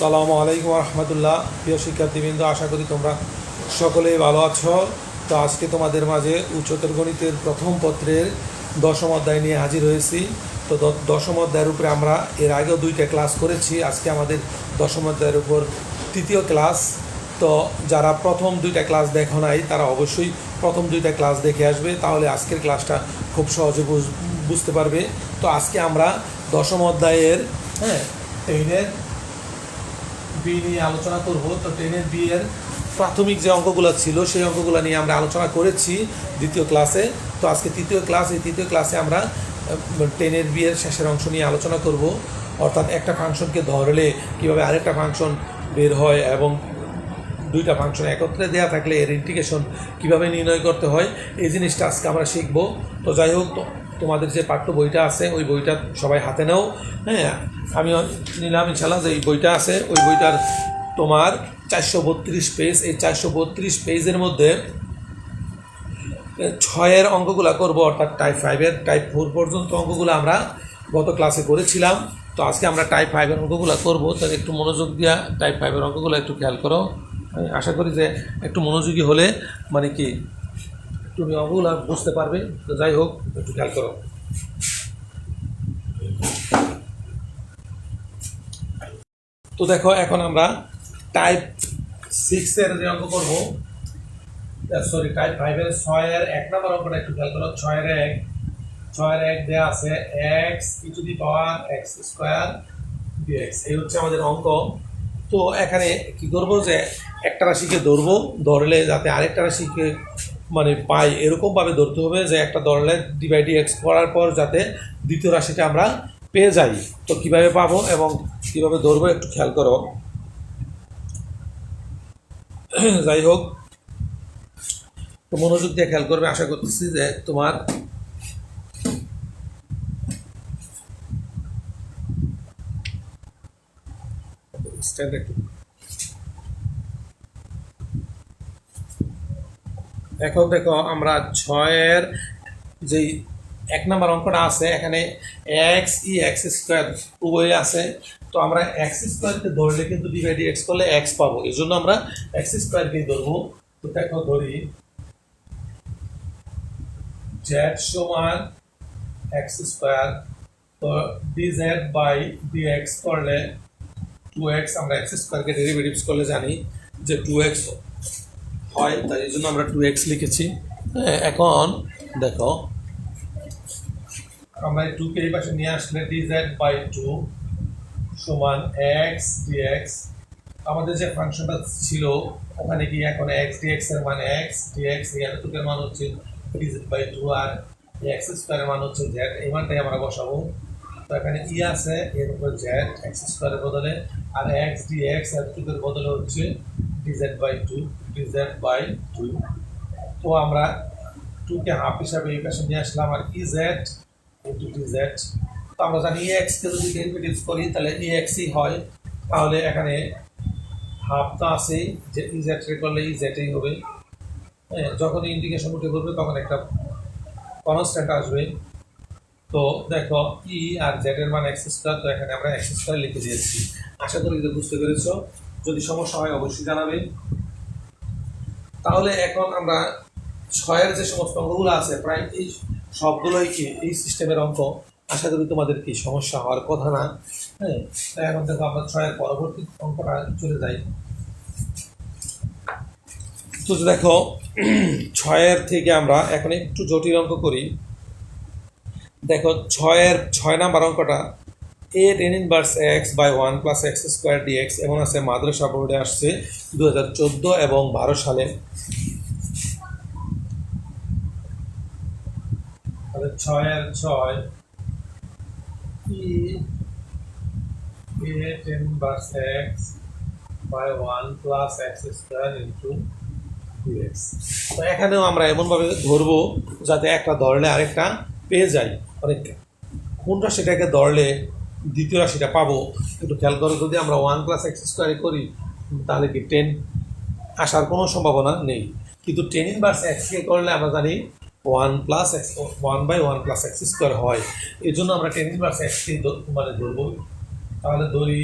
আসসালামু আলাইকুম রহমতুল্লাহ। প্রিয় শিক্ষার্থীবৃন্দ, আশা করি তোমরা সকলেই ভালো আছো। তো আজকে তোমাদের মাঝে উচ্চতর গণিতের প্রথম পত্রের দশম অধ্যায় নিয়ে হাজির হয়েছি। তো দশম অধ্যায়ের উপরে আমরা এর আগেও দুইটা ক্লাস করেছি। আজকে আমাদের দশম অধ্যায়ের উপর তৃতীয় ক্লাস। তো যারা প্রথম দুইটা ক্লাস দেখো নাই তারা অবশ্যই প্রথম দুইটা ক্লাস দেখে আসবে, তাহলে আজকের ক্লাসটা খুব সহজে বুঝতে পারবে। তো আজকে আমরা দশম অধ্যায়ের টেনের বি নিয়ে আলোচনা করব। তো টেনের বি এর প্রাথমিক যে অঙ্কগুলো ছিল সেই অঙ্কগুলো নিয়ে আমরা আলোচনা করেছি দ্বিতীয় ক্লাসে। তো আজকে তৃতীয় ক্লাস, এই তৃতীয় ক্লাসে আমরা টেনের বি এর শেষের অংশ নিয়ে আলোচনা করব, অর্থাৎ একটা ফাংশনকে ধরলে কীভাবে আরেকটা ফাংশন বের হয় এবং দুইটা ফাংশন একত্রে দেওয়া থাকলে এর ইন্টিগ্রেশন কীভাবে নির্ণয় করতে হয়, এই জিনিসটা আজকে আমরা শিখব। তো যাই হোক, তোমাদের যে পাঠ্য বইটা আছে ওই বইটা সবাই হাতে নাও। আমি নিলাম ইনশাল্লাহ যে এই বইটা আছে, ওই বইটার তোমার 432 পেজ। এই 432 পেজের মধ্যে 6-এর অঙ্কগুলো করব, অর্থাৎ টাইপ 5-এর টাইপ 4 পর্যন্ত অঙ্কগুলো আমরা গত ক্লাসে করেছিলাম। তো আজকে আমরা টাইপ 5-এর অঙ্কগুলো করব। তাহলে একটু মনোযোগ দিয়া টাইপ 5-এর অঙ্কগুলো একটু খেয়াল করো। আমি আশা করি যে একটু মনোযোগী হলে মানে কি তুমি অঙ্কগুলো বুঝতে পারবে। তো যাই হোক, একটু খেয়াল করো। তো দেখো, এখন আমরা টাইপ 6-এর যে অঙ্ক করবো, সরি টাইপ 5-এর 6-এর 1 নম্বর অঙ্কটা একটু খেয়াল করো। 6-এর 1 দেওয়া আছে x e⁻x² dx। এই হচ্ছে আমাদের অঙ্ক। তো এখানে কি করবো যে একটা রাশিকে ধরবো, ধরলে যাতে আরেকটা রাশিকে মানে পাই এরকমভাবে ধরতে হবে যে একটা ধরলে d/dx করার পর যাতে দ্বিতীয় রাশিটা আমরা পেয়ে যাই। তো কিভাবে পাবো এবং কিভাবে ধরবো একটু খেয়াল করো। যাই হোক, তো মনোযোগ দিয়ে খেয়াল করবে। আশা করতেছি যে তোমার এখন দেখো, আমরা 6-এর যেই 1 নম্বর অঙ্কটা আছে, এখানে x² উভয় আছে। তো আমরা x² ধরলে কিন্তু d/dx করলে x পাবো, এই জন্য আমরা x² ধরবো। তো দেখো, ধরি z সমান x²। তো dz/dx করলে 2x, আমরা x² ডেরিভেটিভস করলে জানি যে 2x হয়, তাই এই জন্য আমরা 2x লিখেছি। এখন দেখো, আমরা এই 2কে এই পাশে নিয়ে আসলে dz/2 সমান x dx। আমাদের যে ফাংশনটা ছিল ওখানে কি এখন x dx এর মান x dx, এর 2 এর মান হচ্ছে dz/2 আর x² এর মান হচ্ছে z। এই মানটাই আমরা বসাবো। তো এখানে ই আছে, এর উপর z x² এর বদলে, আর x dx এর 2 এর বদলে হচ্ছে dz/2। তো আমরা 2কে হাফ হিসাবে এই পাশে নিয়ে আসলাম, আর ez ইন্টু dz। তো আমরা জানি ex কে যদি ডেরিভেটিভস করি তাহলে exই হয়, তাহলে এখানে হাফ তো আছেই, যে ez রে করলে ezই হবে। যখন ইন্টিগ্রেশন উঠে করবে তখন একটা কনস্ট্যান্ট আসবে। তো দেখো, ই আর z এর মান x²। তো এখানে আমরা x² লিখে দিয়েছি। আশা করি যে বুঝতে পেরেছো। যদি সমস্যা হয় অবশ্যই জানাবে। তাহলে এখন আমরা 6-এর যে সমস্ত অঙ্কগুলো আছে প্রায় এই সবগুলোই কি এই সিস্টেমের অঙ্ক। আশা করি তোমাদের কি সমস্যা হওয়ার কথা না। তাই এখন দেখো, আমরা 6-এর পরবর্তী অঙ্কটা চলে যাই। তো দেখো, 6-এর থেকে আমরা এখন একটু জটিল অঙ্ক করি। দেখো, 6-এর 6 নাম্বার অঙ্কটা a tan inverse x by 1 plus x² dx এমন আছে, মাদ্রাসা বোর্ডে আসছে 2014 এবং 12 সালে। 6-এর 6 a tan inverse x by 1 plus x² into dx। তো এখানেও আমরা এমনভাবে ধরবো যাতে একটা ধরলে আরেকটা পেয়ে যাই। অনেকটা কোন রাশিটাকে ধরলে দ্বিতীয় রাশিটা পাবো একটু খেয়াল করো। যদি আমরা 1 + x² করি তাহলে কি 10 আসার কোনো সম্ভাবনা নেই, কিন্তু tan inverse x কে করলে আমরা জানি 1/1 + x² হয়। এই জন্য আমরা tan inverse x কে মানে ধরবো। তাহলে ধরি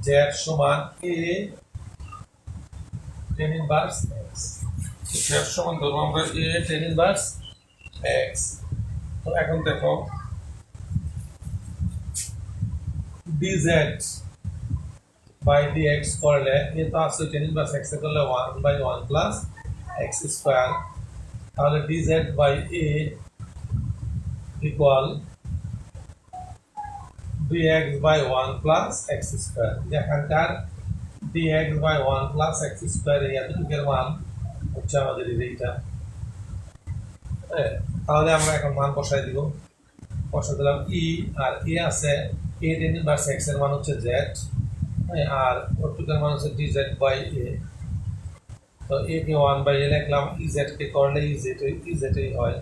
জেড সমান এ টেন ইনভার্স এক্স। জেড সমান ধরবো আমরা এ টেন ইনভার্স এক্স। তো এখন দেখো dz বাই dx করলে এ তো আছে টেন ইনভার্স এক্স করলে 1/1 প্লাস এক্স স্কোয়ার, তাহলে dz by a equal dx by 1 plus x square. এখানকার dx by 1 plus x square এই এতটুকুর মান হচ্ছে আমাদের এইটা। তাহলে আমরা এখন মান বসাই দিব, বসাই দিলাম ই আর এ আছে এ টেন ইনভার্স এক্স এর মান হচ্ছে জেড, আর ওটুকুর মান হচ্ছে dz বাই এ। তো এ কে 1/a লিখলাম, ইজেড কে করলে ইজেডই হয়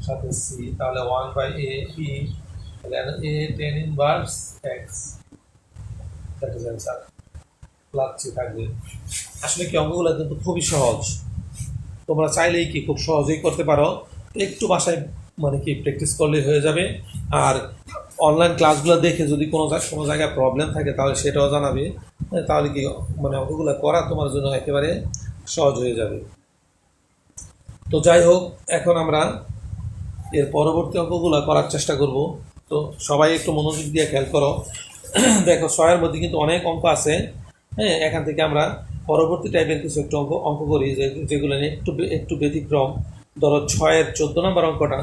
সাথে সি, তাহলে 1/a ই তাহলে a tan inverse x, that is answer. Plus c থাকবে। আসলে কি অঙ্কগুলো কিন্তু খুবই সহজ, তোমরা চাইলেই কি খুব সহজেই করতে পারো, একটু বাসায় মানে কি প্র্যাকটিস করলেই হয়ে যাবে। আর অনলাইন ক্লাসগুলো দেখে যদি কোনো জায়গায় প্রবলেম থাকে তাহলে সেটাও জানাবে, তাহলে কি মানে অঙ্কগুলো করা তোমার জন্য একেবারে সহজ হয়ে যাবে। তো যাই হোক, এখন আমরা এর পরবর্তী অঙ্কগুলো করার চেষ্টা করব। তো সবাই একটু মনোযোগ দিয়ে খেয়াল করো। দেখো 6-এর মধ্যে কিন্তু অনেক অঙ্ক আছে, এখান থেকে আমরা পরবর্তী টাইপের কিছু একটু অঙ্ক করি যেগুলো নিয়ে একটু ব্যতিক্রম। ধরো 6-এর 14 নম্বর অঙ্কটা,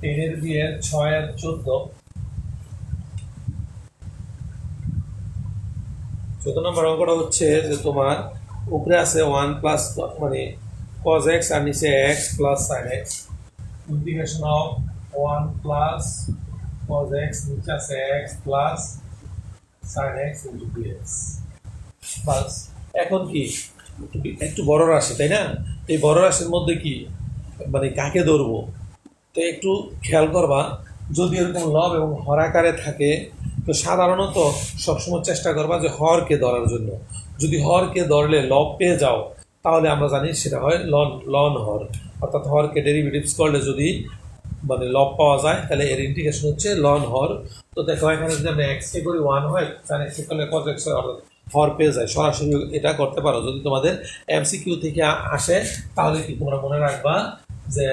টেনের বিয়ের 6-এর 14 নম্বর অঙ্কটা হচ্ছে যে তোমার উপরে আছে 1 প্লাস মানে cos x আর নিচে x plus sin x, integration of 1 plus cos x নিচে আছে x plus sin x into dx। বাস, এখন কি একটু বড় রাশি তাই না, এই বড় রাশির মধ্যে কি মানে কাকে ধরবো, তো একটু খেয়াল করবা। যদি এরকম লব এবং হরাকারে থাকে তো সাধারণত সবসময় চেষ্টা করবা যে হরকে ধরার জন্য। যদি হরকে ধরলে লব পেয়ে যাও তাহলে আমরা জানি সেটা হয় লন হর, অর্থাৎ হরকে ডেরিভেটিভস করলে যদি মানে লব পাওয়া যায় তাহলে এর ইন্টিগ্রেশন হচ্ছে লন হর। তো দেখো এখানে যদি আমরা এক্স কে করি 1 হয়, সাইন এক্স করলে cos x হয়, অর্থাৎ হর পেয়ে যায়। সরাসরি এটা করতে পারো যদি তোমাদের এমসিকিউ থেকে আসে, তাহলে কি তোমরা মনে রাখবা যে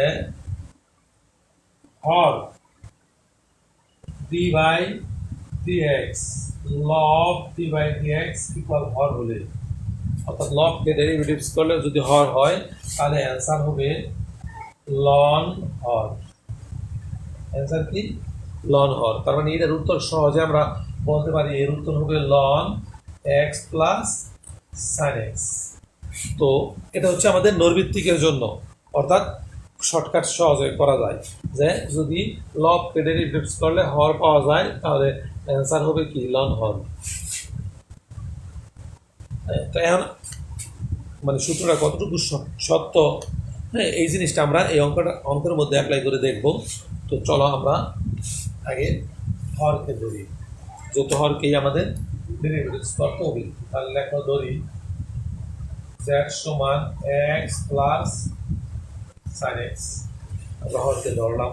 হর d বাই dx লব d বাই dx ইকুয়াল হর হলে, অর্থাৎ লবকে ডেরিভেটিভস করলে যদি হর হয় তাহলে অ্যান্সার হবে লন হর। অ্যান্সার কি লন হর। তার মানে এটার উত্তর সহজে আমরা বলতে পারি, এর উত্তর হবে লন x প্লাস সাইন এক্স। তো এটা হচ্ছে আমাদের নৈর্বৃত্তিকের জন্য, অর্থাৎ শর্টকাট সহজে করা যায় যে যদি লব ডেরিভেটিভস করলে হর পাওয়া যায় তাহলে অ্যান্সার হবে কি লন হর। তো এখন মানে সূত্রটা কতটুকু সত্য, এই জিনিসটা আমরা এই অঙ্কের মধ্যে অ্যাপ্লাই করে দেখব। তো চলো আমরা আগে হরকে ধরি, যত হরকেই আমাদের ডেরিভেটিভস করতে হবে। তাহলে লেখো ধরি z সমান x প্লাস sin x, আমরা হরকে ধরলাম।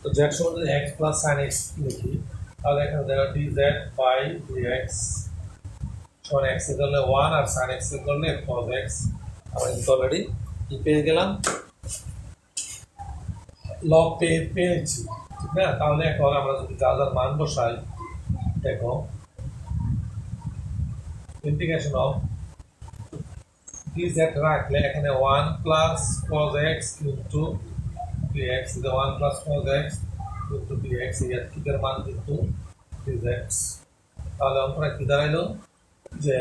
তো z সমান যদি x প্লাস sin x লিখি তাহলে এখানে দেখো dz বাই dx সমান x এর করলে 1 আর sin x এর করলে cos x। আমরা কিন্তু অলরেডি কি পেয়ে গেলাম, লব পেয়েছি, ঠিক না? তাহলে এখন আমরা যদি যা যার মান বসাই, দেখো ইন্টিগ্রেশন অফ dz রাখলে এখানে 1 plus cos x into dx, 1 plus cos x into dx, এর কিকের মান কিন্তু dz। তাহলে অঙ্কটা কি দাঁড়াইলো যে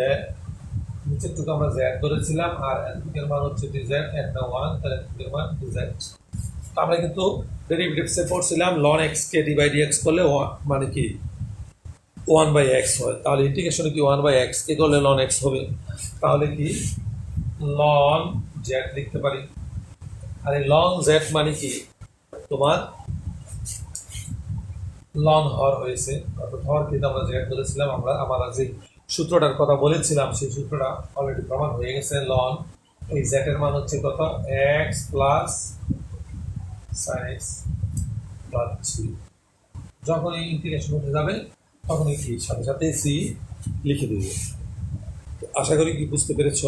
নিচের টুকু আমরা z ধরেছিলাম আর কিকের মান হচ্ছে dz, একটা 1 তাহলে কিকের মান dz। তো আমরা কিন্তু ডেরিভেটিভসে পড়ছিলাম ln x কে d বাই dx করলে মানে কি 1/x হয়, তাহলে ইন্টিগ্রেশনে কি 1/x কে করলে ln x হবে, তাহলে কি ln z লিখতে পারি। আর এই ln z মানে কি তোমার লন হর হয়েছে, অর্থাৎ হর কিন্তু আমরা z ধরেছিলাম, আমরা যে সূত্রটার কথা বলেছিলাম সেই সূত্রটা অলরেডি প্রমাণ হয়ে গেছে। লন এই z এর মান হচ্ছে কত, x প্লাস sin x, পাচ্ছি। যখন এই ইন্টিগ্রেশন উঠে যাবে তখন এই কি সাথে সাথে সি লিখে দেব। আশা করি কি বুঝতে পেরেছ।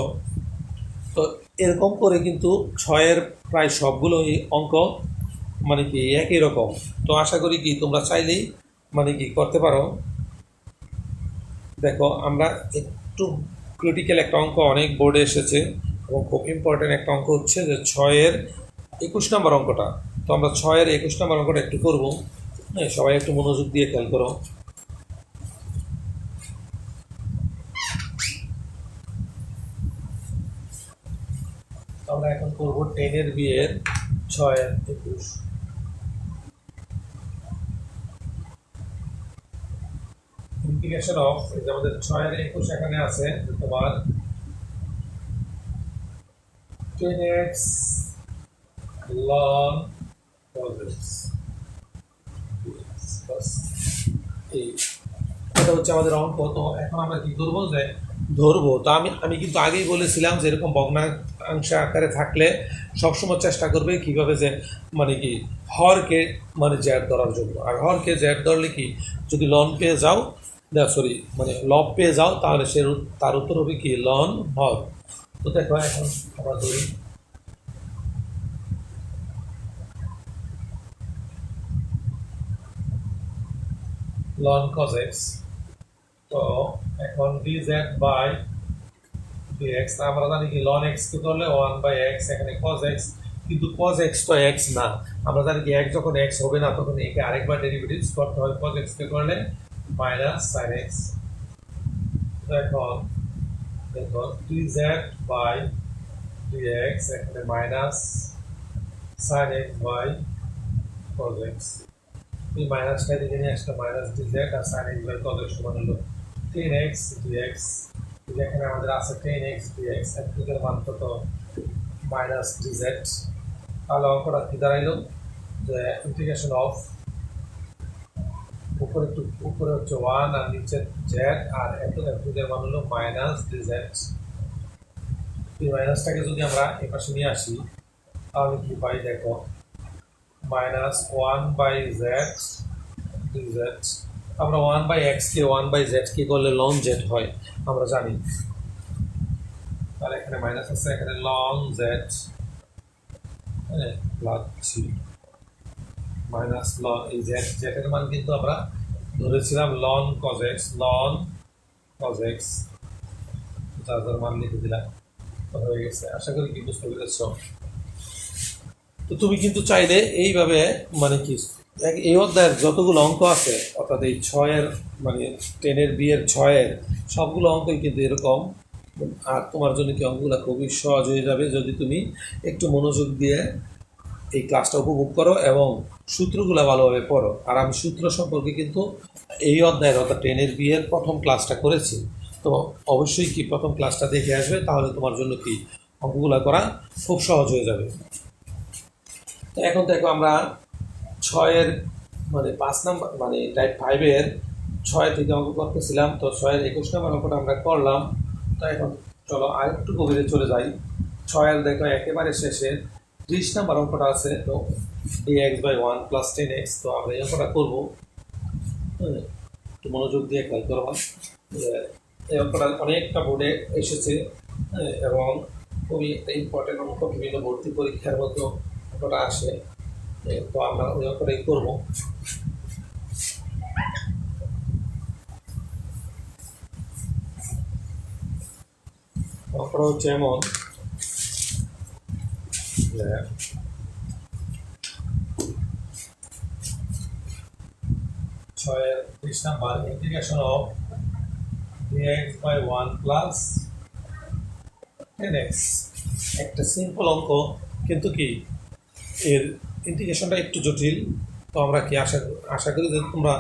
তো এরকম করে কিন্তু ছয়ের প্রায় সবগুলোই অঙ্ক মানে কি একই রকম। তো আশা করি কি তোমরা চাইলেই মানে কি করতে পারো। দেখো আমরা একটু ক্রিটিক্যাল একটা অঙ্ক অনেক বোর্ডে এসেছে এবং খুব ইম্পর্টেন্ট একটা অঙ্ক হচ্ছে যে 6-এর 21 নম্বর অঙ্কটা। তো আমরা 6-এর 21 নম্বর অঙ্কটা একটু করবো। হ্যাঁ, সবাই একটু মনোযোগ দিয়ে খেয়াল করো। আমরা এখন করবো 10-এর বিয়ের 6-এর 21। ইন্টিগ্রেশন অফ আমাদের 6-এর 21 এখানে আছে তোমার 10x ln cos x। এই এটা হচ্ছে আমাদের অঙ্ক। তো এখন আমরা কি করবো যে ধরবো। তো আমি কিন্তু আগেই বলেছিলাম যে এরকম ভগ্নাংশ আকারে থাকলে সবসময় চেষ্টা করবে কিভাবে যে মানে কি হরকে মানে জ্যাড ধরার জন্য। আর হরকে জ্যাড ধরলে কি যদি লন পেয়ে যাও সরি মানে লব পেয়ে যাও তাহলে তার উত্তর হবে কি লন হর। তো দেখো এখন আমরা ধরি ln cos x। তো এখন dz বাই dx আমরা জানি কি ln x কে ধরলে 1/x, এখানে cos x, কিন্তু cos x তো x না। আমরা জানি কি x যখন x হবে না তখন একে আরেকবার ডেরিভেটিভস করতে হয়। cos x কে করলে sin x। এখন দেখো dz বাই dx এখানে sin x by cos x। এই মাইনাসটা দিকে নিয়ে আসলে -dz আর sin x by cos x সমান হলো 10x dx। এখানে আমাদের আছে 10x dx, এর মান কত -dz। তাহলে অঙ্কটা কি দাঁড়াইলো যে ইন্টিগ্রেশন অফ উপরে হচ্ছে 1 আর নিচে z আর এর মান হলো -dz। এই মাইনাসটাকে যদি আমরা এই পাশে নিয়ে আসি তাহলে কি পাই দেখো -1/z dz। আমরা 1/x কে 1/z কে করলে ln z হয় আমরা জানি। তাহলে এখানে মাইনাস আছে, এখানে ln z লাগছি মাইনাস ln এই z এর মান কিন্তু আমরা ধরেছিলাম ln cos x যার মান লিখে দিলাম হয়ে গেছে। আশা করি কি বুঝতে পেরেছো। তো তুমি কিন্তু চাইলে এইভাবে মানে কি এই অধ্যায়ের যতগুলো অঙ্ক আছে অর্থাৎ এই 6-এর মানে 10-এর বিয়ের 6-এর সবগুলো অঙ্কই কিন্তু এরকম। আর তোমার জন্য কি অঙ্কগুলো খুবই সহজ হয়ে যাবে যদি তুমি একটু মনোযোগ দিয়ে এই ক্লাসটা উপভোগ করো এবং সূত্রগুলো ভালোভাবে পড়ো। আর আমি সূত্র সম্পর্কে কিন্তু এই অধ্যায়ের অর্থাৎ 10-এর বিয়ের প্রথম ক্লাসটা করেছি। তো অবশ্যই কি প্রথম ক্লাসটা দেখে আসবে, তাহলে তোমার জন্য কি অঙ্কগুলো করা খুব সহজ হয়ে যাবে। তো এখন দেখো আমরা 6-এর মানে 5 নম্বর মানে টাইপ 5-এর 6 থেকে অঙ্ক করতেছিলাম। তো 6-এর 21 নম্বর অঙ্কটা আমরা করলাম। তো এখন চলো আরেকটু গভীরে চলে যাই। 6-এর দেখো একেবারে শেষে 30 নম্বর অঙ্কটা আছে। তো dx/1 + 10x। তো আমরা এই অঙ্কটা করবো। একটু মনোযোগ দিয়ে খেয়াল করবা। এই অঙ্কটা অনেকটা বোর্ডে এসেছে এবং খুবই একটা ইম্পর্টেন্ট অঙ্ক, বিভিন্ন ভর্তি পরীক্ষার মতো অঙ্কটা আসে। তো আমরা ওই অঙ্কটাই করবো। অঙ্কটা হচ্ছে এমন যে 6-এর 30 নম্বর ইন্টিগ্রেশন অফ dx/1 + 10x। একটা সিম্পল অঙ্ক কিন্তু কি এর ইন্টিগ্রেশনটা একটু জটিল। তো আমরা কি আশা করি যে তোমরা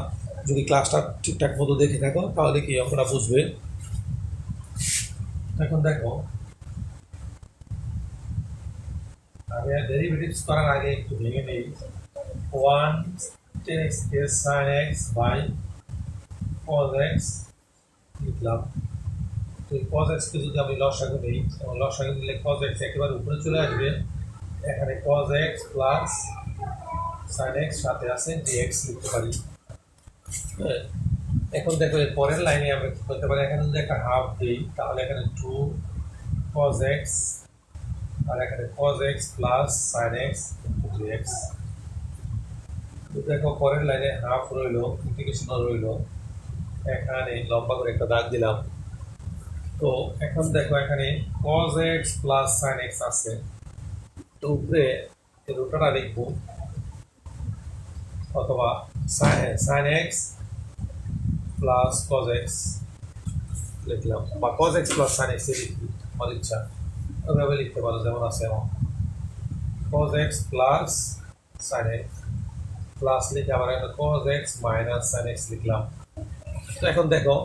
যদি ক্লাসটা ঠিকঠাক মতো দেখে থাকো তাহলে কি অঙ্কটা বুঝবে। এখন দেখো আগে ডেরিভেটিভস করার আগে একটু ভেঙে নেই। 1 10x কে sin x by cos x লিখলাম। তো এই cos x কে যদি আমি লসাগু নেই, লসাগু নিলে cos x একেবারে উপরে চলে আসবে। এখানে cos x plus sine x সাথে আছে ডিএক্স লিখতে পারি। হ্যাঁ, এখন দেখো এর পরের লাইনে আমরা কি করতে পারি, এখানে যদি একটা হাফ দিই তাহলে এখানে 2 cos x আর এখানে cos x plus sin x dx। দেখো পরের লাইনে হাফ রইলো, ইন্টিগ্রেশন রইলো, এখানে লম্বা করে একটা দাগ দিলাম। তো এখন দেখো এখানে cos x plus sin x আছে, তো উপরে এর রুটটা লিখবো, অথবা sin x plus cos x লিখলাম, বা cos x plus sin x লিখি আমার ইচ্ছা, ওইভাবে লিখতে পারো যেমন আছে এমন। cos x plus sin x plus লিখে আবার একটা cos x minus sin x লিখলাম। তো এখন দেখো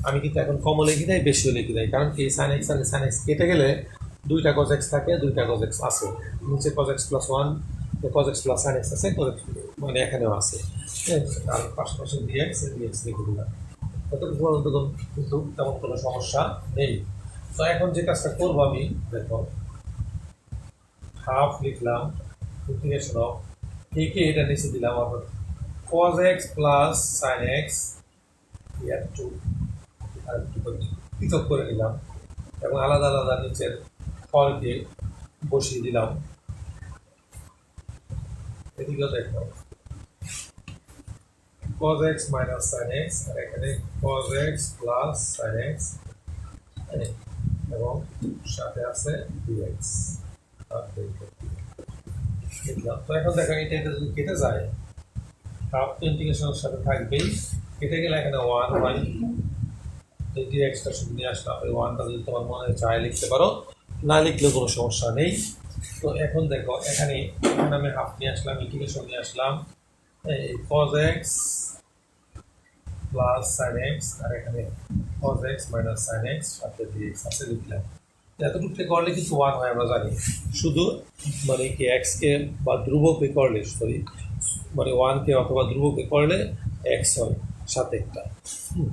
আমি কিন্তু এখন কমও লিখি নাই বেশিও লিখি নাই, কারণ কি sin x আর sin x কেটে গেলে দুইটা cos x থাকে, দুইটা cos x আছে, নিচে cos x plus 1 cos x plus sin x আছে, মানে এখানেও আছে, আর পাশাপাশি dx লিখে দিলাম। কিন্তু তেমন কোনো সমস্যা নেই। তো এখন যে কাজটা করবো আমি, দেখো হাফ লিখলাম, ইন্টিগ্রেশন অফ একে এটা নিচে দিলাম, অর্থাৎ cos x plus sin x একটু পৃথক করে নিলাম এবং আলাদা আলাদা নিচের হরকে বসিয়ে দিলাম। এদিকেও দেখো cos x minus sin x আর এখানে cos x plus sin x এবং সাথে আছে dx। তো এখন দেখো এটা যদি কেটে যায়, হাফ ইন্টিগ্রেশনের সাথে থাকবেই, কেটে গেলে এখানে 1 হয়, এই ডিএক্সটা শুধু নিয়ে আসলাম, এই 1টা যদি তোমার মনে চায় লিখতে পারো, না লিখলেও কোনো সমস্যা নেই। তো এখন দেখো এখানে আমি হাফ নিয়ে আসলাম, ইন্টিগ্রেশন নিয়ে আসলাম, এই cos x plus sin x আর এখানে cos x minus sin x সাথে dx আছে লিখলাম। এতটুকু করলে কিন্তু 1 হয় আমরা জানি, শুধু মানে কি x কে বা ধ্রুবকে করলে মানে 1 কে অথবা ধ্রুবকে করলে x হয় সাথে একটা,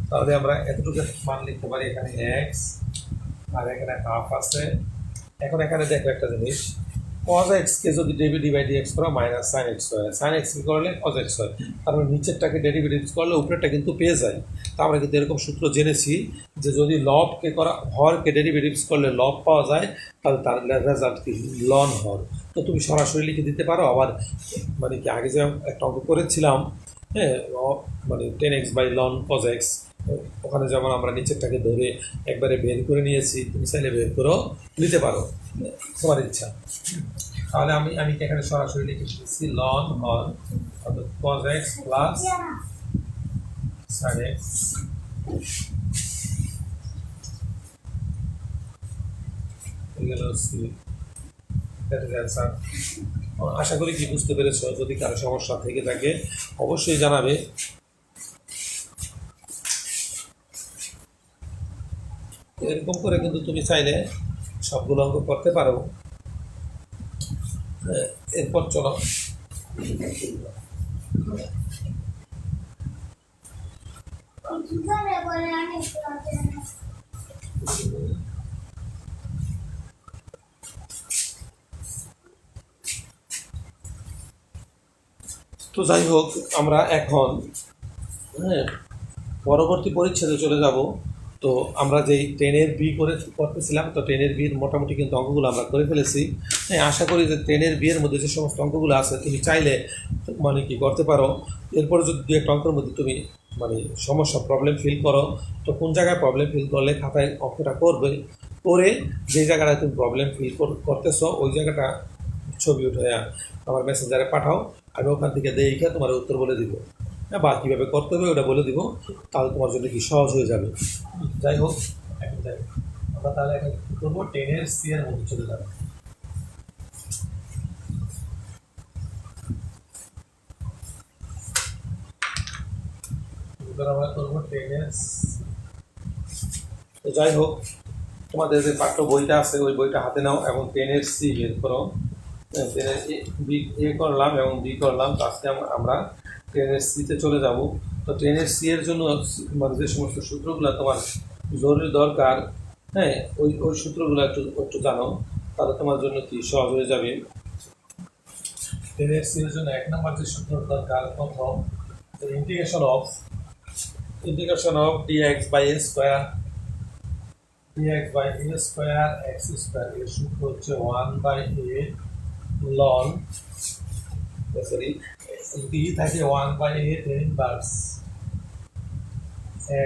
তাহলে আমরা এতটুকু মান লিখতে পারি, এখানে x আর এখানে হাফ আছে। এখন এখানে দেখো একটা জিনিস, cos x কে যদি dx করো মাইনাস sin x হয়, sin x কে করলে cos x হয়, তারপরে নিচেরটাকে ডেরিভেটিভস করলে উপরেরটা কিন্তু পেয়ে যায়। তা আমরা কিন্তু এরকম সূত্র জেনেছি যে যদি লবকে করা হরকে ডেরিভেটিভস করলে লব পাওয়া যায়, তাহলে তার রেজাল্ট কি লন হর। তো তুমি সরাসরি লিখে দিতে পারো, আবার মানে কি আগে যে একটা অঙ্ক করেছিলাম, হ্যাঁ মানে 10x by loan cos x, ওখানে যেমন আমরা নিচেরটাকে ধরে একবারে বের করে নিয়েছি, তুমি চাইলে বের করেও নিতে পারো, তোমার ইচ্ছা। তাহলে আমি এখানে সরাসরি লিখে দিচ্ছি লন হর, অর্থাৎ cos x plus sin x আশা করি কি বুঝতে পেরেছ। যদি কারো সমস্যা থেকে থাকে অবশ্যই জানাবে। এরকম করে কিন্তু তুমি চাইলে সবগুলো অঙ্ক করতে পারো। এরপর চলো তো যাই হোক, আমরা এখন পরবর্তী পরিচ্ছেদে চলে যাব। তো আমরা যেই 10-এর বি করতেছিলাম, তো 10-এর বির মোটামুটি কিন্তু অঙ্কগুলো আমরা করে ফেলেছি। হ্যাঁ, আশা করি যে 10-এর বিয়ের মধ্যে যে সমস্ত অঙ্কগুলো আছে তুমি চাইলে মানে কি করতে পারো। এরপরে যদি দু একটা অঙ্কের মধ্যে তুমি মানে সমস্যা প্রবলেম ফিল করো, তো কোন জায়গায় প্রবলেম ফিল করলে খাতায় অঙ্কটা করে যে জায়গাটায় তুমি প্রবলেম ফিল করতেছো ওই জায়গাটা ছবি উঠে আমার মেসেঞ্জারে পাঠাও, আমি ওখান থেকে দেখে তোমার উত্তর বলে দিব, বা কীভাবে করতে হবে ওটা বলে দিব, তাহলে তোমার জন্য কি সহজ হয়ে যাবে। যাই হোক, এখন যাই আমরা তাহলে এখন কী করবো, 10-এর সি এর মধ্যে চলে যাবো। আমরা করবো 10-এর। তো যাই হোক, তোমাদের যে পাঠ্য বইটা আছে ওই বইটা হাতে নাও এবং 10-এর সি বের করো। 10-এর এ করলাম এবং বি করলাম, তো আজকে আমরা 10-এর সিতে চলে যাব। তো 10-এর সি এর জন্য মানে যে সমস্ত সূত্রগুলো তোমার জরুরি দরকার, হ্যাঁ ওই সূত্রগুলো একটু জানো, তাহলে তোমার জন্য কি সহজ হয়ে যাবে। টেনের সিরিজের জন্য 1 নম্বর যে সূত্রটা দরকার প্রথম integration of dx by a square x square এর সূত্র হচ্ছে 1 by a ln sorry d থাকে 1 by a tan inverse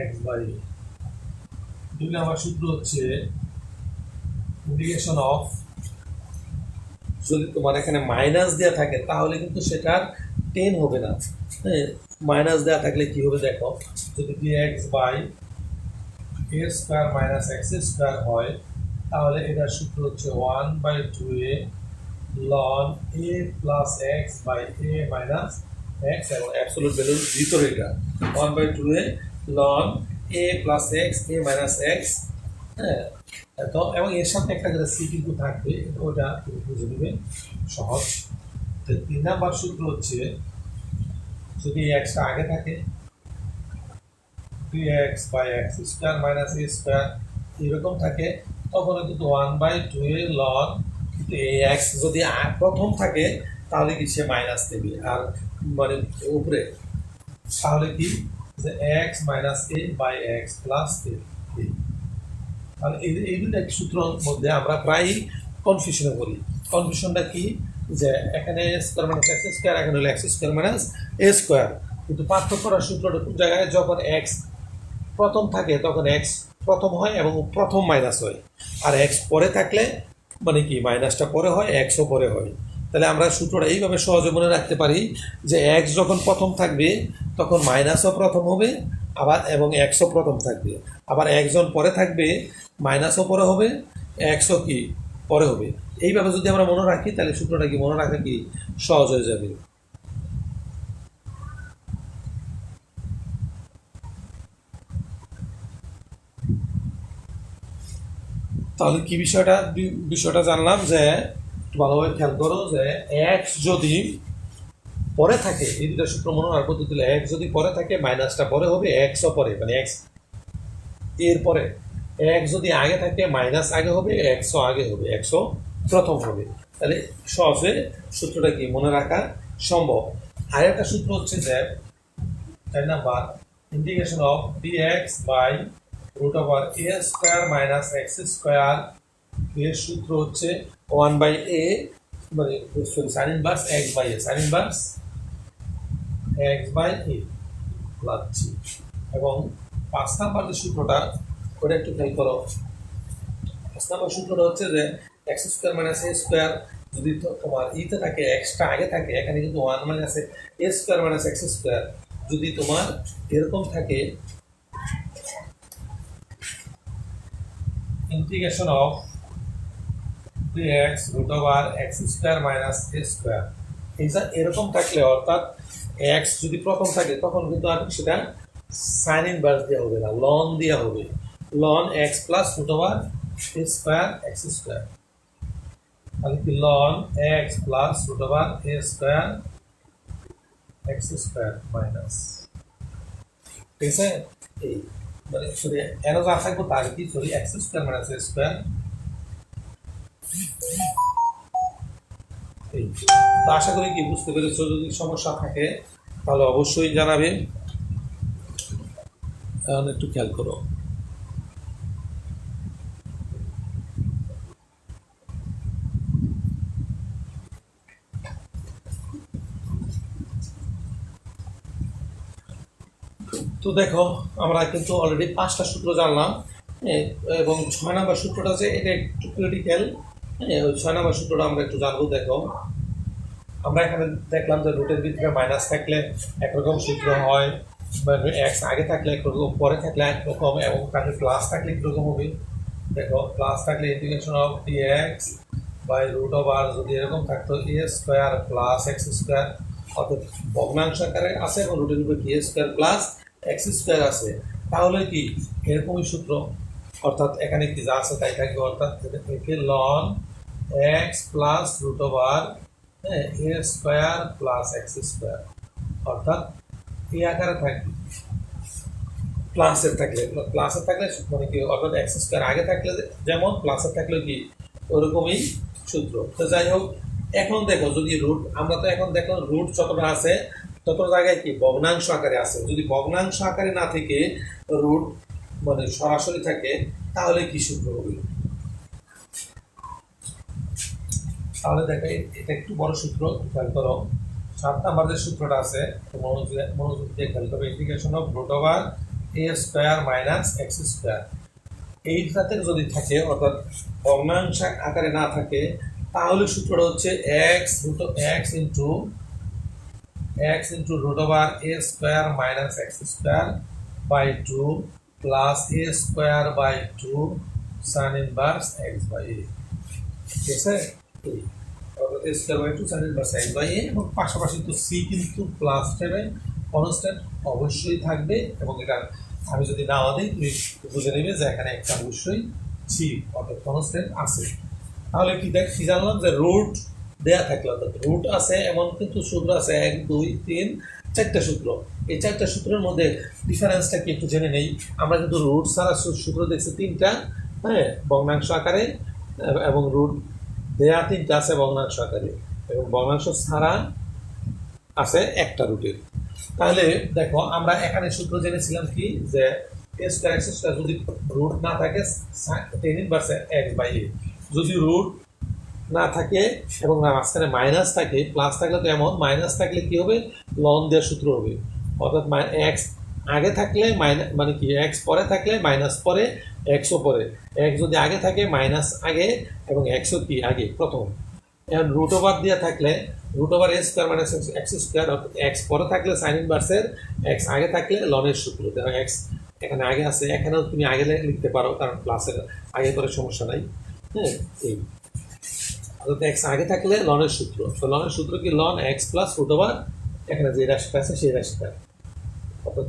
x by a। 2 নম্বর সূত্র হচ্ছে ইন্টিগ্রেশন অফ, যদি তোমার এখানে মাইনাস দেওয়া থাকে তাহলে কিন্তু সেটার 10 হবে না। হ্যাঁ, মাইনাস দেওয়া থাকলে কি হবে দেখো, যদি dx by a square minus x square হয় তাহলে এটার সূত্র হচ্ছে 1 by 2a ln a plus x by a minus x, এবং অ্যাবসলিউট ভ্যালুর ভিতরে এটা 1 by 2a ln a plus x a minus x। হ্যাঁ, তো এবং এর সাথে একটা করে সি কিন্তু থাকবে, ওটা তুমি বুঝে নেবে সহজ। তো 3 নাম্বার সূত্র হচ্ছে যদি এক্সটা আগে থাকে 3x by x square minus a square এরকম থাকে, তখন কিন্তু 1 বাই 2a ln, কিন্তু এই এক্স যদি প্রথম থাকে তাহলে কি সে মাইনাস দেবে, আর মানে উপরে তাহলে কি যে x minus a by x plus a. তাহলে এই দুটো সূত্রের মধ্যে আমরা প্রায়ই কনফিউশনে করি। কনফিউশনটা কি, যে এখানে স্কোয়ার মাইনাস এক্স স্কোয়ার, এখানে হলো x square minus a square, কিন্তু পার্থক্য করার সূত্রটা কোন জায়গায়, যখন এক্স প্রথম থাকে তখন এক্স প্রথম হয় এবং প্রথম মাইনাস হয়, আর এক্স পরে থাকলে মানে কি মাইনাসটা পরে হয় এক্সও পরে হয়। তাহলে আমরা সূত্রটা এইভাবে সহজে মনে রাখতে পারি যে এক্স যখন প্রথম থাকবে তখন মাইনাসও প্রথম হবে, আবার এবং এক্সও প্রথম থাকবে, আবার একজন পরে থাকবে মাইনাসও পরে হবে এক্সও কি পরে হবে। এইভাবে যদি আমরা মনে রাখি তাহলে সূত্রটা কি মনে রাখা কি সহজ হয়ে যাবে। তাহলে কি বিষয়টা জানলাম, যে ভালোভাবে খেয়াল করো যে এক্স যদি পরে থাকে, এই দুটো সূত্র মনে রাখবো, দিলে এক্স যদি পরে থাকে মাইনাসটা পরে হবে এক্সও পরে, মানে এক্স এর পরে। এক্স যদি আগে থাকে মাইনাস আগে হবে এক্সও আগে হবে, এক্সও প্রথম হবে। তাহলে সহজে সূত্রটা কি মনে রাখা সম্ভব। আর একটা সূত্র হচ্ছে যে 4 number integration of dx by root over a square minus x square এর সূত্র হচ্ছে 1 বাই a মানে sorry sine inverse x by a, sine inverse x by a লাগছে। এবং 5 নাম্বার যে সূত্রটা ওটা একটু খেয়াল করো। 5 নাম্বার সূত্রটা হচ্ছে যে x square minus a square যদি তোমার ইতে থাকে এক্সটা আগে থাকে, এখানে কিন্তু 1 minus a square minus x square যদি তোমার এরকম থাকে, integration of dx root over x square minus a square, এইটা এরকম থাকলে অর্থাৎ এক্স যদি প্রথম থাকে তখন কিন্তু আর সেটা সাইন ইনভার্স দেওয়া হবে না, লন দেওয়া হবে, লন x plus root over a square x square. তাহলে কি লন x plus root over a square x square minus, ঠিক আছে। এই মানে সরি এর যা থাকবো তার কি sorry x square minus a square. তো আশা করি কি বুঝতে পেরেছো, যদি সমস্যা থাকে তাহলে অবশ্যই জানাবে। এখন একটু খেয়াল করো। তো দেখো আমরা কিন্তু অলরেডি 5টা সূত্র জানলাম, এবং 6 নাম্বার সূত্রটা আছে এটা একটু ক্রিটিক্যাল। ওই 6 নাম্বার সূত্রটা আমরা একটু জানবো। দেখো আমরা এখানে দেখলাম যে রুটের ভিতরে মাইনাস থাকলে একরকম সূত্র হয়, এক্স আগে থাকলে একরকম, পরে থাকলে একরকম, এবং তাকে প্লাস থাকলে একরকম হবে। দেখো প্লাস থাকলে integration of dx by root over যদি এরকম থাকতো a square plus x square, অর্থাৎ ভগ্নাংশ আকারে আছে এবং রুটের উপরে a square plus x square আছে, তাহলে কি এরকমই সূত্র, অর্থাৎ এখানে কি যা আছে তাই থাকবে, অর্থাৎ একে লন x plus root over a square plus x square, অর্থাৎ এই আকারে থাকবে। প্লাসের থাকলে মানে কি, অর্থাৎ এক্স স্কোয়ার আগে থাকলে যেমন প্লাসের থাকলে কি ওরকমই সূত্র। তো যাই হোক এখন দেখো যদি রুট, আমরা তো এখন দেখো রুট যতটা আছে তত জায়গায় কি ভগ্নাংশ আকারে আছে। যদি ভগ্নাংশ আকারে না থেকে রুট মানে সরাসরি থাকে তাহলে কি সূত্র হবে? তাহলে দেখো এটা একটু বড় সূত্র, খেয়াল করো। 7 নাম্বার যে সূত্রটা আছে মনোযোগ দিয়ে খেয়াল করবে, integration of root over a square minus x square. এই জাতের যদি থাকে অর্থাৎ ভগ্নাংশ আকারে না থাকে তাহলে সূত্রটা হচ্ছে x into root over a square minus x square by 2 plus a square by 2 sine inverse x by a. ঠিক আছে, অর্থাৎ a square by 2 sine inverse x by a. এবং পাশাপাশি তো সি কিন্তু প্লাস টাইমে কনস্ট্যান্ট অবশ্যই থাকবে, এবং এটা আমি যদি নাও দিই তুমি বুঝে নেবে যে এখানে একটা অবশ্যই সি অর্থাৎ কনস্ট্যান্ট আছে। তাহলে কি জানলাম যে রুট দেয়া থাকলে অর্থাৎ রুট আছে এমন কিন্তু সূত্র আছে 1 2 3 4টা সূত্র। এই 4টা সূত্রের মধ্যে ডিফারেন্সটা কি একটু জেনে নেই। আমরা কিন্তু রুট ছাড়া সূত্র দেখছি 3টা, হ্যাঁ, ভগ্নাংশ আকারে, এবং রুট দেয়া 3টা আছে ভগ্নাংশ আকারে, এবং ভগ্নাংশ ছাড়া আছে একটা রুটের। তাহলে দেখো আমরা এখানে সূত্র জেনেছিলাম কি যে এ স্কয়ার এক্স স্কয়ার যদি রুট না থাকে tan ইনভার্স এক্স বাই এ। যদি রুট না থাকে এবং মাঝখানে মাইনাস থাকে, প্লাস থাকলে তো এমন, মাইনাস থাকলে কি হবে, লন দেওয়ার সূত্র হবে। অর্থাৎ এক্স আগে থাকলে মানে কি এক্স পরে থাকলে মাইনাস পরে, এক্সও পরে। এক্স যদি আগে থাকে মাইনাস আগে, এবং এক্সও কি আগে প্রথম। এখন রুট ওভার দিয়ে থাকলে root over a square minus x square, x পরে থাকলে সাইন ইনভার্সের, এক্স আগে থাকলে লনের সূত্র। দেখো এক্স এখানে আগে আছে, এখানেও তুমি আগে লিখতে পারো কারণ প্লাসের আগে করে সমস্যা নাই। হ্যাঁ, এই অর্থাৎ এক্স আগে থাকলে লনের সূত্র। তো লনের সূত্র কি লন এক্স প্লাস রুট ওভার এখানে যে রাশিটা আছে সেই রাশিটা, অর্থাৎ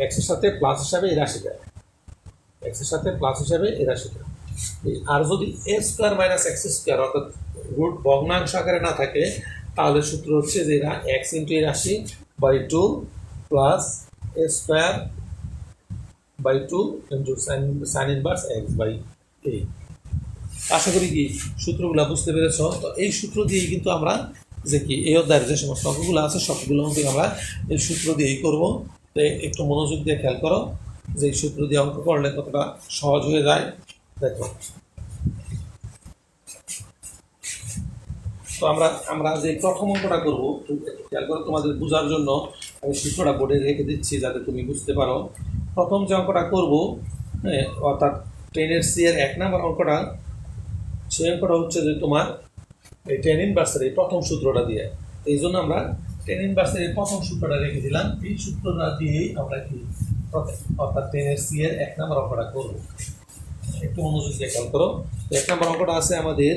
এক্সের সাথে প্লাস হিসাবে এই রাশিটা, এক্সের সাথে প্লাস হিসাবে এই রাশিটা। আর যদি এ স্কোয়ার মাইনাস এক্স স্কোয়ার অর্থাৎ রুট ভগ্নাংশ আকারে না থাকে তাহলে সূত্র হচ্ছে যে এক্স ইন্টু এই রাশি by 2 plus a square by 2 into sine inverse x by a. আশা করি কি সূত্রগুলো বুঝতে পেরেছ। তো এই সূত্র দিয়েই কিন্তু আমরা যে কি এই অধ্যায়ের যে সমস্ত অঙ্কগুলো আছে সবগুলো কিন্তু আমরা এই সূত্র দিয়েই করবো। তো একটু মনোযোগ দিয়ে খেয়াল করো যে এই সূত্র দিয়ে অঙ্ক করলে কতটা সহজ হয়ে যায়। দেখো, তো আমরা যে প্রথম অঙ্কটা করবো খেয়াল করো, তোমাদের বোঝার জন্য আমি সূত্রটা বোর্ডে রেখে দিচ্ছি যাতে তুমি বুঝতে পারো। প্রথম যে অঙ্কটা করবো, অর্থাৎ 10 সি এর 1 নম্বর অঙ্কটা, সেই অঙ্কটা হচ্ছে যে তোমার এই tan ইনভার্সের এই প্রথম সূত্রটা দিয়ে। এই জন্য আমরা tan ইনভার্সের এই প্রথম সূত্রটা রেখে দিলাম। এই সূত্রটা দিয়েই আমরা কি অর্থাৎ 10 সি এর 1 নম্বর অঙ্কটা করবো। একটু মনোযোগ দিয়ে খেয়াল করো। 1 নম্বর অঙ্কটা আছে আমাদের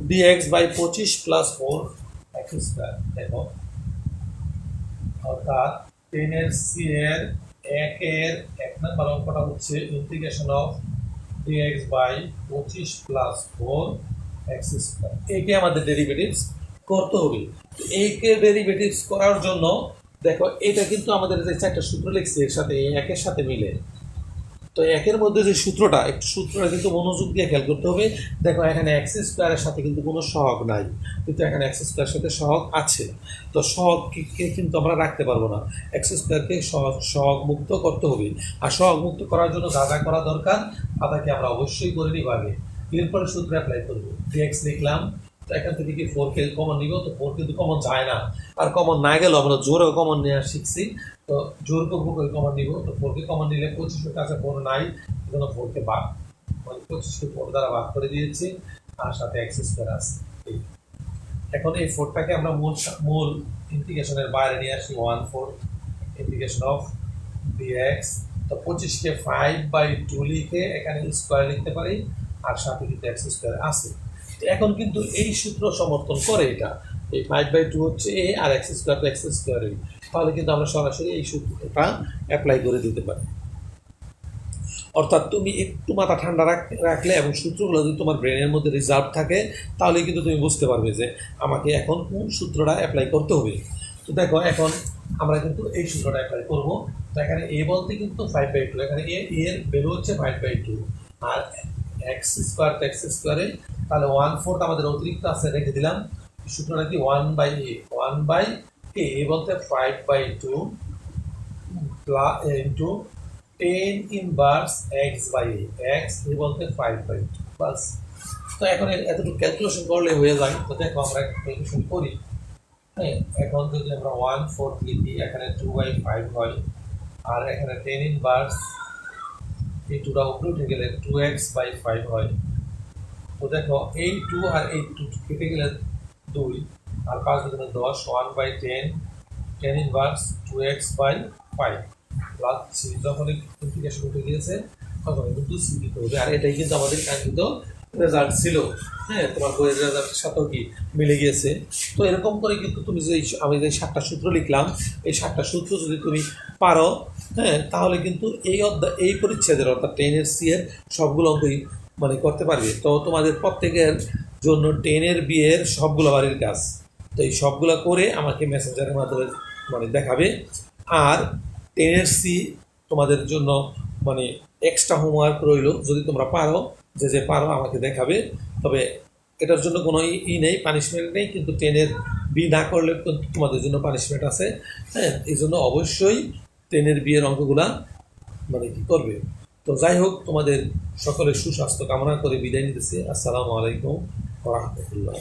dx by 25 plus 4 x square. দেখো, অর্থাৎ 10 সি এর 1 নম্বর অঙ্কটা হচ্ছে integration of dx by 25 plus 4 x square. এইকে আমাদের ডেরিভেটিভস করতে হবে। এইকে ডেরিভেটিভস করার জন্য দেখো এটা কিন্তু আমাদের যে 4টা সূত্র লিখছি এর সাথে একের সাথে মিলে। তো একের মধ্যে যে সূত্রটা, একটু সূত্রটা কিন্তু মনোযোগ দিয়ে খেয়াল করতে হবে। দেখো এখানে এক্স স্কোয়ারের সাথে কিন্তু কোনো সহগ নাই, কিন্তু এখানে এক্স স্কোয়ারের সাথে সহগ আছে। তো সহগকে কিন্তু আমরা রাখতে পারবো না, এক্স স্কোয়ারকে সহগ মুক্ত করতে হবে। আর সহগ মুক্ত করার জন্য যা যা করা দরকার তাদেরকে আমরা অবশ্যই করে নিব আগে, এরপরে সূত্র অ্যাপ্লাই করবো। ডিএক্স লিখলাম, তো এখান থেকে কি 4কে কমন নিব, তো 4 কিন্তু কমন যায় না। আর কমন না গেলেও আমরা জোরেও কমন নেওয়া শিখছি, তো জোর করবো কমন নিব। তো 4কে কমন নিলে 25-এর কাছে 4 নাই, এজন্য 4কে ভাগ, মানে 25কে 4 দ্বারা ভাগ করে দিয়েছি, আর সাথে এক্স স্কোয়ার আছে। এখন এই 4টাকে আমরা মূল ইন্টিগ্রেশনের বাইরে নিয়ে আসি। 1/4 ইন্টিগ্রেশন অফ ডিএক্স। তো 25কে 5/2 লিখে এখানে স্কোয়ার লিখতে পারি, আর সাথে কিন্তু এক্স স্কোয়ার আছে। এখন কিন্তু এই সূত্র সমর্থন করে, এটা এই 5/2 হচ্ছে এ আর এক্স স্কোয়ার তো এক্স স্কোয়ারই। তাহলে কিন্তু আমরা সরাসরি এই সূত্রটা অ্যাপ্লাই করে দিতে পারি। অর্থাৎ তুমি একটু মাথা ঠান্ডা রাখলে এবং সূত্রগুলো যদি তোমার ব্রেনের মধ্যে রিজার্ভ থাকে তাহলে কিন্তু তুমি বুঝতে পারবে যে আমাকে এখন কোন সূত্রটা অ্যাপ্লাই করতে হবে। তো দেখো এখন আমরা কিন্তু এই সূত্রটা অ্যাপ্লাই করবো। তো এখানে এ বলতে কিন্তু 5/2, এখানে এর ভ্যালু হচ্ছে 5/2, আর এক্স স্কোয়ার তো এক্স স্কোয়ারে তাহলে 1/4 আমাদের অতিরিক্ত আছে, রেখে দিলাম। সূত্রটা কি 1/a বলতে 5/2 ইন্টু 10 ইনভার্স x/a, x এ বলতে 5/2 বাস। তো এখন এতটুকু ক্যালকুলেশন করলে হয়ে যায়। তো দেখো আমরা ক্যালকুলেশন করি। হ্যাঁ, এখন যদি আমরা 1/4 লিখি, এখানে 2/5 হয়, আর এখানে 10 ইনভার্স এই 2টা উপরে উঠে গেলে 2x/5 হয়। তো দেখো এই 2 আর এই 2 কেটে গেলে 2, আর 5 দুগুণে 10, 1/10, 10 ইনভার্স 2x/5 প্লাস যখন ইন্টিগ্রেশন উঠে গিয়েছে তখন কিন্তু সি দিতে হবে। আর এটাই কিন্তু আমাদের কাঙ্ক্ষিত রেজাল্ট ছিল। হ্যাঁ, তোমার বইয়ের রেজাল্টের সাথেও কি মিলে গিয়েছে। তো এরকম করে কিন্তু তুমি যে আমি যে 7টা সূত্র লিখলাম, এই 7টা সূত্র যদি তুমি পারো, হ্যাঁ, তাহলে কিন্তু এই পরিচ্ছেদের অর্থাৎ 10-এর সি এর সবগুলো অঙ্কই মানে করতে পারবে। তো তোমাদের প্রত্যেকের জন্য 10-এর বি এর সবগুলো বাড়ির কাজ, তো এই সবগুলো করে আমাকে মেসেঞ্জারের মাধ্যমে মানে দেখাবে। আর 10-এর সি তোমাদের জন্য মানে এক্সট্রা হোমওয়ার্ক রইল, যদি তোমরা পারো, যে পারো আমাকে দেখাবে। তবে এটার জন্য কোনো নেই, পানিশমেন্ট নেই, কিন্তু 10-এর বি না করলে কিন্তু তোমাদের জন্য পানিশমেন্ট আছে। হ্যাঁ, এই জন্য অবশ্যই 10-এর বি এর অঙ্কগুলা মানে কি করবে। তো যাই হোক, তোমাদের সকলের সুস্বাস্থ্য কামনা করে বিদায় নিতেছি। আসসালামু আলাইকুম ওয়া রাহমাতুল্লাহ।